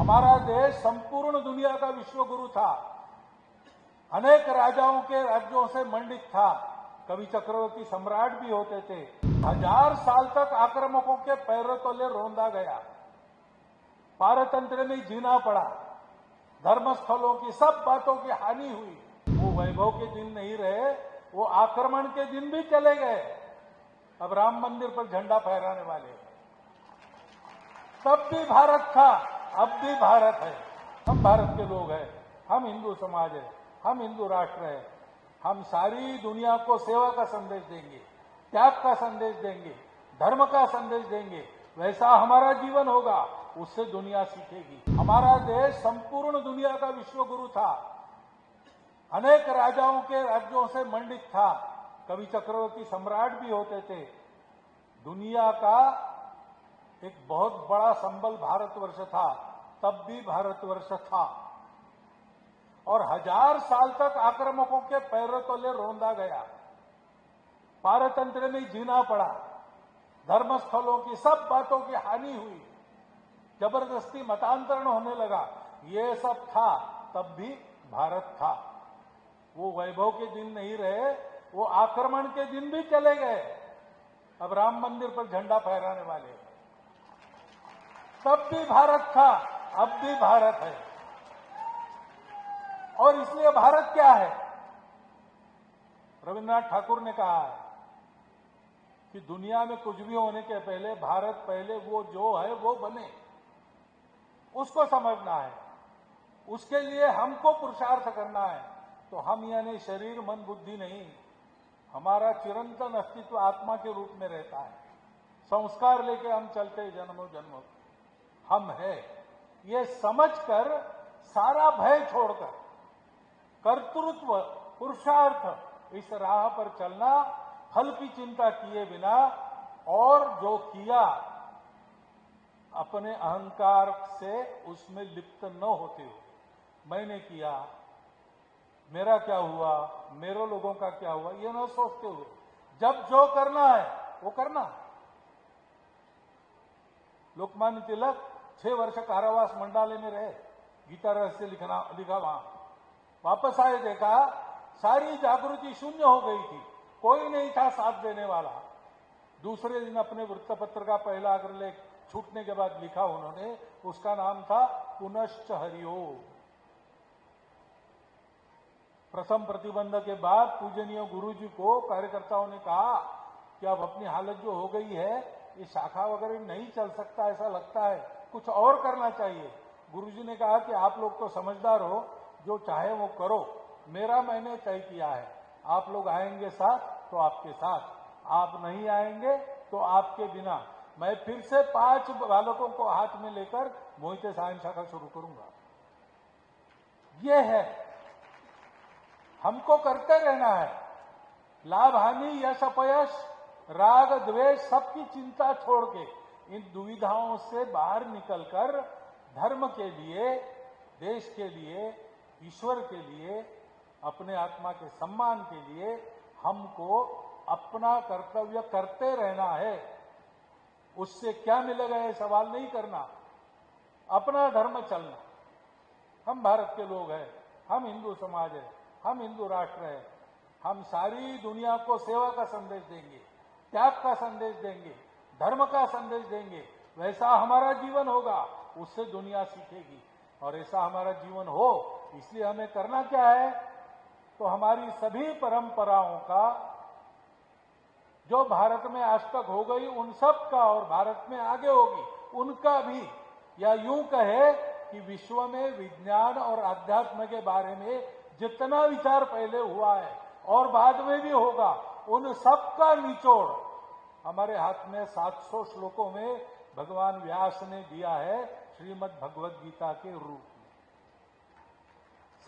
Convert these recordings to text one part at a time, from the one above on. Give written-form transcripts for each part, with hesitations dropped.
हमारा देश संपूर्ण दुनिया का विश्वगुरु था। अनेक राजाओं के राज्यों से मंडित था। कवि चक्रवर्ती सम्राट भी होते थे। 1000 साल तक आक्रामकों के पैरों तले रौंदा गया। पारतंत्र में जीना पड़ा। धर्मस्थलों की सब बातों की हानि हुई। वो वैभव के दिन नहीं रहे, वो आक्रमण के दिन भी चले गए। अब राम मंदिर पर झंडा फहराने वाले। तब भी भारत था, अब भी भारत है। हम भारत के लोग हैं, हम हिंदू समाज है, हम हिंदू राष्ट्र है। हम सारी दुनिया को सेवा का संदेश देंगे, त्याग का संदेश देंगे, धर्म का संदेश देंगे। वैसा हमारा जीवन होगा, उससे दुनिया सीखेगी। हमारा देश संपूर्ण दुनिया का विश्वगुरु था। अनेक राजाओं के राज्यों से मंडित था। कवि चक्रवर्ती सम्राट भी होते थे। दुनिया का एक बहुत बड़ा संबल भारतवर्ष था, तब भी भारतवर्ष था। और 1000 साल तक आक्रामकों के पैरों तले रौंदा गया। पारतंत्र में जीना पड़ा। धर्मस्थलों की सब बातों की हानि हुई। जबरदस्ती मतांतरण होने लगा। ये सब था, तब भी भारत था। वो वैभव के दिन नहीं रहे, वो आक्रमण के दिन भी चले गए। अब राम मंदिर पर झंडा फहराने वाले। तब भी भारत था, अब भी भारत है। और इसलिए भारत क्या है? रविन्द्रनाथ ठाकुर ने कहा है कि दुनिया में कुछ भी होने के पहले भारत पहले, वो जो है वो बने, उसको समझना है। उसके लिए हमको पुरुषार्थ करना है। तो हम यानी शरीर मन बुद्धि नहीं, हमारा चिरंतन अस्तित्व आत्मा के रूप में रहता है। संस्कार लेके हम चलते जन्मों जन्मों। हम है ये समझकर, सारा भय छोड़कर, कर्तृत्व पुरुषार्थ इस राह पर चलना, फल की चिंता किए बिना। और जो किया अपने अहंकार से उसमें लिप्त न होते हुए, मैंने किया, मेरा क्या हुआ, मेरे लोगों का क्या हुआ, ये न सोचते हुए जब जो करना है वो करना। लोकमान्य तिलक 6 वर्ष कारावास मंडाले में रहे, गीता रहस्य लिखा वहां। वापस आए, देखा सारी जागृति शून्य हो गई थी, कोई नहीं था साथ देने वाला। दूसरे दिन अपने वृत्तपत्र का पहला अग्रलेख छूटने के बाद लिखा उन्होंने, उसका नाम था पुनश्च हरिओम। प्रथम प्रतिबंध के बाद पूजनीय गुरुजी को कार्यकर्ताओं ने कहा कि अब अपनी हालत जो हो गई है, ये शाखा वगैरह नहीं चल सकता, ऐसा लगता है, कुछ और करना चाहिए। गुरुजी ने कहा कि आप लोग तो समझदार हो, जो चाहे वो करो, मेरा मैंने तय किया है। आप लोग आएंगे साथ तो आपके साथ, आप नहीं आएंगे तो आपके बिना। मैं फिर से 5 बालकों को हाथ में लेकर मोहिते सायन शाखा शुरू करूंगा। ये है, हमको करते रहना है। लाभ हानि, यश अपयश, राग द्वेष, सबकी चिंता छोड़ के, इन दुविधाओं से बाहर निकलकर धर्म के लिए, देश के लिए, ईश्वर के लिए, अपने आत्मा के सम्मान के लिए हमको अपना कर्तव्य करते रहना है। उससे क्या मिलेगा ये सवाल नहीं करना, अपना धर्म चलना। हम भारत के लोग हैं, हम हिंदू समाज है, हम हिंदू राष्ट्र है। हम सारी दुनिया को सेवा का संदेश देंगे, त्याग का संदेश देंगे, धर्म का संदेश देंगे। वैसा हमारा जीवन होगा, उससे दुनिया सीखेगी। और ऐसा हमारा जीवन हो, इसलिए हमें करना क्या है? तो हमारी सभी परंपराओं का, जो भारत में आज तक हो गई उन सब का, और भारत में आगे होगी उनका भी, या यूं कहे कि विश्व में विज्ञान और अध्यात्म के बारे में जितना विचार पहले हुआ है और बाद में भी होगा, उन सब का निचोड़ हमारे हाथ में 700 श्लोकों में भगवान व्यास ने दिया है, श्रीमद् भगवद गीता के रूप में।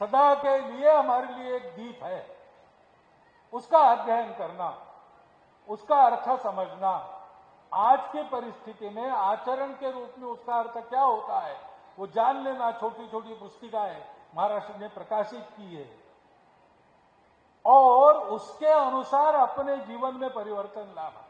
सदा के लिए हमारे लिए एक दीप है, उसका अध्ययन करना, उसका अर्थ समझना, आज की परिस्थिति में आचरण के रूप में उसका अर्थ क्या होता है वो जान लेना। छोटी छोटी पुस्तिकाएं महाराष्ट्र ने प्रकाशित की है, और उसके अनुसार अपने जीवन में परिवर्तन लाना।